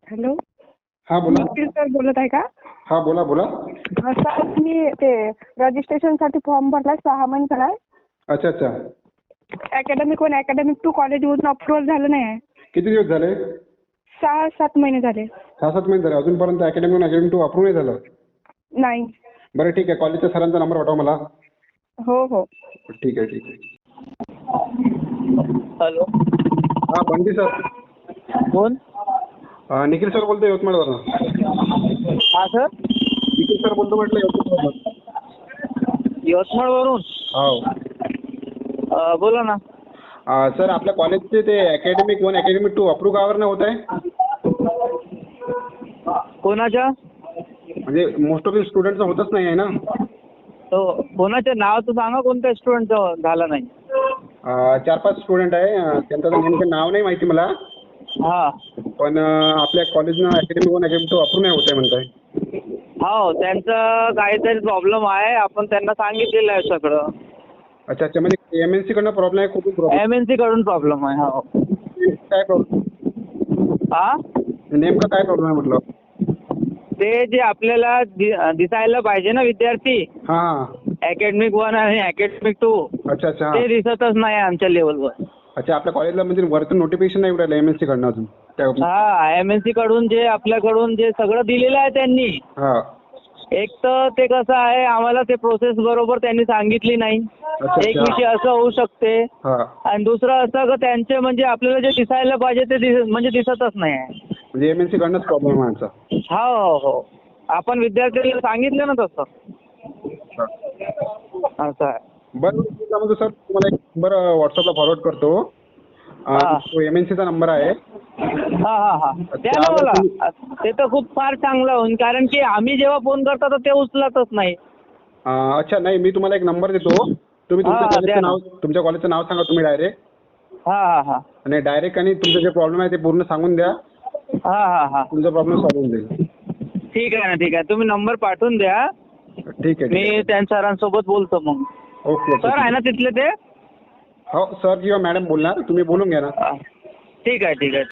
Hello, हा बोला. Nikhil sir बोलत आहे का? हा बोला बोला. सर मी ते रजिस्ट्रेशनसाठी फॉर्म भरलाय 6 महिने झालाय. अच्छा अच्छा. अकॅडमिक 1 अकॅडमिक 2 कॉलेजमधून अप्रुव्हल झालं नाही आहे. किती दिवस झाले? 6-7 महिने झाले. 6-7 महिने झाले अजूनपर्यंत अकॅडमी टू अप्रूव्ह नाही झालं? नाही. बरं ठीक आहे, कॉलेजच्या सरांचा नंबर पाठवा मला. हो हो. ठीक आहे ठीक आहे. हॅलो, हा बंडी सर. कोण? निखिल सर बोलतो यवतमाळवरून. हा सर, निखिल सर बोलतो म्हटलं यवतमाळवरून. यवतमाळवरून. हो. बोला ना. सर आपल्या कॉलेजचे ते अकॅडमिक 1 अकॅडमिक 2 अप्रूव्ह कावर नाही होत आहे? कोणाच्या? म्हणजे मोस्ट ऑफ द स्टुडंटचं होतच नाही आहे ना. तो कोणाचं नाव तर सांगा, कोणत्या स्टुडंटचं झालं नाही? 4-5 स्टुडंट आहे, त्यांचं तर नेमकं नाव नाही माहिती मला. हा. पण आपल्या कॉलेजनं अकॅडमिक 1 अकॅडमिक 2 अप्रूव्ह नाही होत आहे म्हणताय. हो, त्यांचं काहीतरी प्रॉब्लेम आहे. आपण त्यांना सांगितलेलं आहे सगळं. अच्छा अच्छा. म्हणजे MNC कडनं प्रॉब्लेम आहे, खूप प्रॉब्लेम. MNC कडून प्रॉब्लेम आहे. हो. काय प्रॉब्लेम? हा, नेमकं काय प्रॉब्लेम आहे म्हटलं? ते जे आपल्याला दिसायला पाहिजे ना विद्यार्थी, हां. अकॅडमिक 1 आणि अकॅडमिक 2, अच्छा अच्छा. ते दिसतच नाही आमच्या लेवलवर. अच्छा, आपल्या कॉलेजला म्हणजे वरतून नोटिफिकेशन नाही उडालं MNC कडनं अजून त्या. हा, MNC कडून जे आपल्याकडून जे सगळं दिलेलं आहे त्यांनी, हां. एक तर ते कसं आहे, आम्हाला ते प्रोसेस बरोबर त्यांनी सांगितली नाही. अच्छा. एक विषय असं होऊ शकते, हां. आणि दुसरं असं की त्यांचे म्हणजे आपल्याला जे दिसायला पाहिजे ते म्हणजे दिसतच नाही आहे. म्हणजे MNC कडनंच प्रॉब्लेम आहे आमचा. हो हो हो, आपण विद्यार्थ्यांना सांगितलं ना तसं. अच्छा. असं आहे. बरं त्यामध्ये सर तुम्हाला एक नंबर व्हॉट्सअपला फॉरवर्ड करतो. हां. तो MNCचा नंबर आहे. हा हा हा, द्या ना मला. ते तर खूप फार चांगलं होईल, कारण की आम्ही जेव्हा फोन करतो तर ते उचलतच नाही. अच्छा नाही, मी तुम्हाला एक नंबर देतो. तुम्ही हां, हां, तुमच्या कॉलेजचं नाव सांगा तुम्ही डायरेक्ट. हा हा हा. आणि डायरेक्ट आणि तुमचं जे प्रॉब्लेम आहे ते पूर्ण सांगून द्या. हा हा हा. तुमचा प्रॉब्लेम सॉल्व्ह होऊन जाईल. ठीक आहे ना, ठीक आहे. तुम्ही नंबर पाठवून द्या. ठीक आहे. मी त्यांच्या सरांसोबत बोलतो मग. ओके. सर आहे ना तिथले ते? हो सर किंवा मॅडम बोलणार, तुम्ही बोलून घ्या ना. ठीक आहे ठीक आहे.